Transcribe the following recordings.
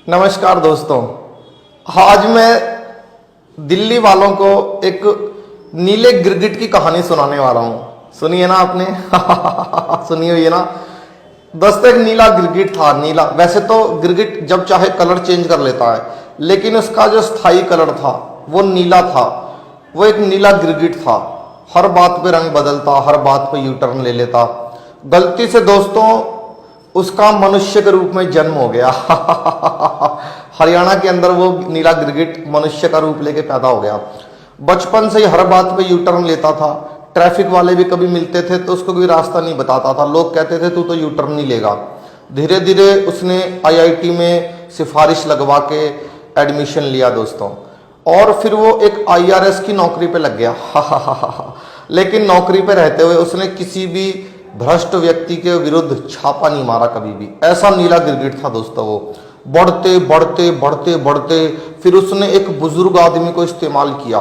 नमस्कार दोस्तों। आज मैं दिल्ली वालों को एक नीले गिरगिट की कहानी सुनाने वाला हूँ। सुनिए ना आपने सुनी हुई है ना दोस्तों। एक नीला गिरगिट था। नीला, वैसे तो गिरगिट जब चाहे कलर चेंज कर लेता है, लेकिन उसका जो स्थायी कलर था वो नीला था। वो एक नीला गिरगिट था। हर बात पे रंग बदलता, हर बात पे यू टर्न ले लेता। गलती से दोस्तों उसका मनुष्य के रूप में जन्म हो गया हरियाणा के अंदर वो नीला गिरगिट मनुष्य का रूप लेके पैदा हो गया। बचपन से ही हर बात पे यू टर्न लेता था। ट्रैफिक वाले भी कभी मिलते थे तो उसको कोई रास्ता नहीं बताता था। लोग कहते थे तू तो यू टर्न नहीं लेगा। धीरे धीरे उसने आईआईटी में सिफारिश लगवा के एडमिशन लिया दोस्तों, और फिर वो एक आईआरएस की नौकरी पे लग गया लेकिन नौकरी पे रहते हुए उसने किसी भी भ्रष्ट व्यक्ति के विरुद्ध छापा नहीं मारा कभी भी। ऐसा नीला गिरगिट था दोस्तों वो। बढ़ते बढ़ते बढ़ते बढ़ते फिर उसने एक बुजुर्ग आदमी को इस्तेमाल किया।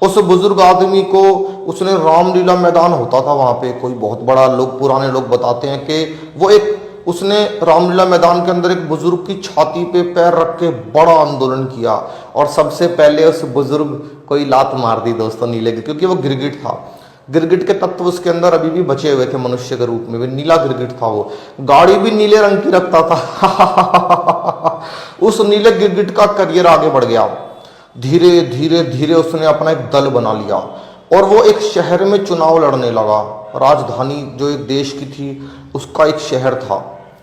उस बुजुर्ग आदमी को उसने रामलीला मैदान होता था वहां पे, कोई बहुत बड़ा, लोग पुराने लोग बताते हैं कि वो एक उसने रामलीला मैदान के अंदर एक बुजुर्ग की छाती पे पैर रख के बड़ा आंदोलन किया, और सबसे पहले उस बुजुर्ग को ही लात मार दी दोस्तों नीले की, क्योंकि वो गिरगिट था। गिरगिट के तत्व उसके अंदर अभी भी बचे हुए थे मनुष्य के रूप में। नीला गिरगिट था वो। गाड़ी भी नीले रंग की रखता था उस नीले गिरगिट का करियर आगे बढ़ गया। धीरे धीरे धीरे उसने अपना एक दल बना लिया और वो एक शहर में चुनाव लड़ने लगा। राजधानी जो एक देश की थी उसका एक शहर था,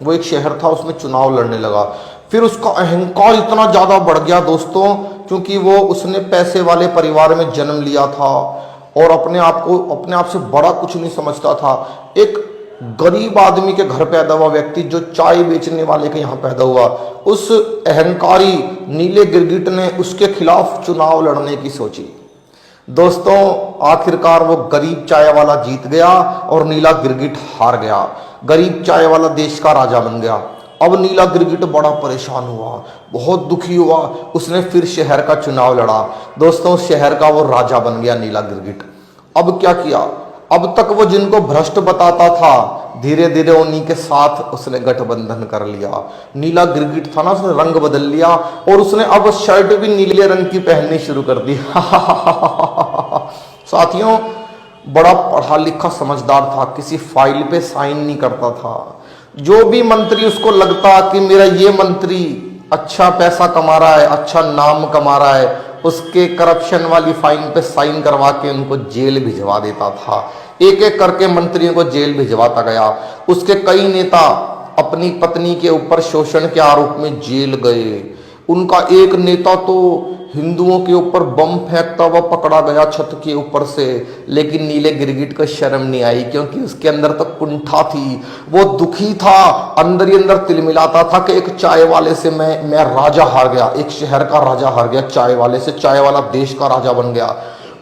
वो एक शहर था, उसमें चुनाव लड़ने लगा। फिर उसका अहंकार इतना ज्यादा बढ़ गया दोस्तों, क्योंकि वो उसने पैसे वाले परिवार में जन्म लिया था और अपने आप से बड़ा कुछ नहीं समझता था। एक गरीब आदमी के घर पैदा हुआ व्यक्ति जो चाय बेचने वाले के यहाँ पैदा हुआ, उस अहंकारी नीले गिरगिट ने उसके खिलाफ चुनाव लड़ने की सोची। दोस्तों आखिरकार वो गरीब चाय वाला जीत गया और नीला गिरगिट हार गया। गरीब चाय वाला देश का राजा बन गया। अब नीला गिरगिट बड़ा परेशान हुआ, बहुत दुखी हुआ। उसने फिर शहर का चुनाव लड़ा दोस्तों। शहर का वो राजा बन गया नीला गिरगिट। अब क्या किया? अब तक वो जिनको भ्रष्ट बताता था, धीरे धीरे उन्हीं के साथ उसने गठबंधन कर लिया। नीला गिरगिट था ना, उसने रंग बदल लिया और उसने अब शर्ट भी नीले रंग की पहननी शुरू कर दी साथियों, बड़ा पढ़ा लिखा समझदार था, किसी फाइल पे साइन नहीं करता था। जो भी मंत्री उसको लगता कि मेरा ये मंत्री अच्छा पैसा कमा रहा है, अच्छा नाम कमा रहा है, उसके करप्शन वाली फाइन पे साइन करवा के उनको जेल भिजवा देता था। एक एक करके मंत्रियों को जेल भिजवाता गया। उसके कई नेता अपनी पत्नी के ऊपर शोषण के आरोप में जेल गए। उनका एक नेता तो हिंदुओं के ऊपर बम फेंकता हुआ पकड़ा गया छत के ऊपर से, लेकिन नीले गिरगिट को शर्म नहीं आई, क्योंकि उसके अंदर तो कुंठा थी। वो दुखी था, अंदर ही अंदर तिलमिलाता था कि एक चाय वाले से मैं राजा हार गया, एक शहर का राजा हार गया चाय वाले से, चाय वाला देश का राजा बन गया।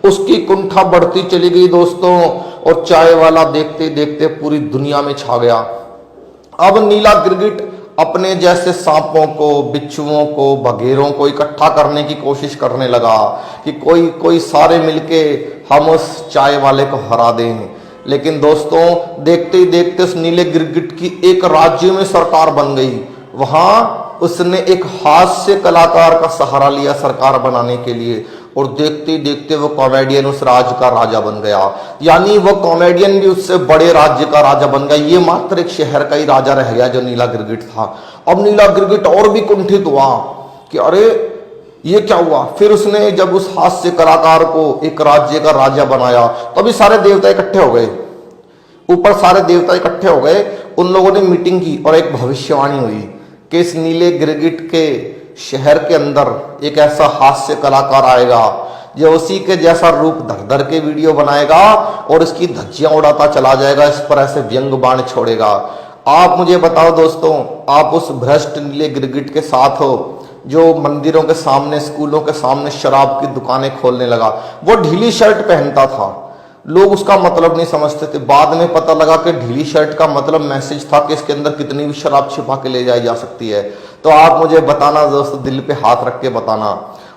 उसकी कुंठा बढ़ती चली गई दोस्तों, और चाय वाला देखते देखते पूरी दुनिया में छा गया। अब नीला गिरगिट अपने जैसे सांपों को, बिच्छुओं को, बघेरों को इकट्ठा करने की कोशिश करने लगा कि कोई सारे मिलके हम उस चाय वाले को हरा दें। लेकिन दोस्तों देखते ही देखते उस नीले गिरगिट की एक राज्य में सरकार बन गई। वहां उसने एक हास्य कलाकार का सहारा लिया सरकार बनाने के लिए, और देखते ही देखते वो कॉमेडियन उस राज्य का राजा बन गया। यानी वो कॉमेडियन भी उससे बड़े राज्य का राजा बन गया। ये मात्र एक शहर का ही राजा रह गया जो नीला गिरगिट था। अब नीला गिरगिट और भी कुंठित हुआ कि अरे ये क्या हुआ। फिर उसने जब उस हास्य कलाकार को एक राज्य का राजा बनाया, तभी सारे देवता इकट्ठे हो गए। ऊपर सारे देवता इकट्ठे हो गए। उन लोगों ने मीटिंग की और एक भविष्यवाणी हुई कि इस नीले गिरगिट के शहर के अंदर एक ऐसा हास्य कलाकार आएगा जो उसी के जैसा रूप धर धर के वीडियो बनाएगा और इसकी धज्जियां उड़ाता चला जाएगा, इस पर ऐसे व्यंग बाण छोड़ेगा। आप मुझे बताओ दोस्तों, आप उस भ्रष्ट नीले गिरगिट के साथ हो जो मंदिरों के सामने, स्कूलों के सामने शराब की दुकानें खोलने लगा। वो ढीली शर्ट पहनता था, लोग उसका मतलब नहीं समझते थे। बाद में पता लगा कि ढीली शर्ट का मतलब मैसेज था कि इसके अंदर कितनी भी शराब छिपा के ले जाई जा सकती है। तो आप मुझे बताना दोस्तों, दिल पे हाथ रख के बताना,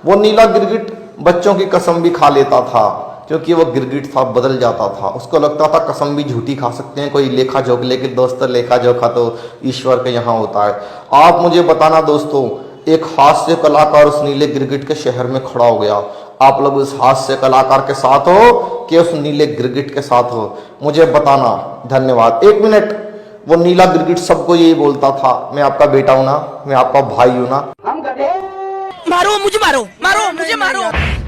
वो नीला गिरगिट बच्चों की कसम भी खा लेता था, क्योंकि वो गिरगिट था, बदल जाता था। उसको लगता था कसम भी झूठी खा सकते हैं, कोई लेखा जोख, लेकिन दोस्तों लेखा जोखा तो ईश्वर के यहाँ होता है। आप मुझे बताना दोस्तों, एक हास्य कलाकार उस नीले गिरगिट के शहर में खड़ा हो गया। आप लोग उस हास्य कलाकार के साथ हो कि उस नीले गिरगिट के साथ हो, मुझे बताना। धन्यवाद। 1 मिनट। वो नीला गिरगिट सबको यही बोलता था, मैं आपका बेटा हूं ना, मैं आपका भाई हूं ना। मारो मुझे, मारो मारो मुझे, मारो।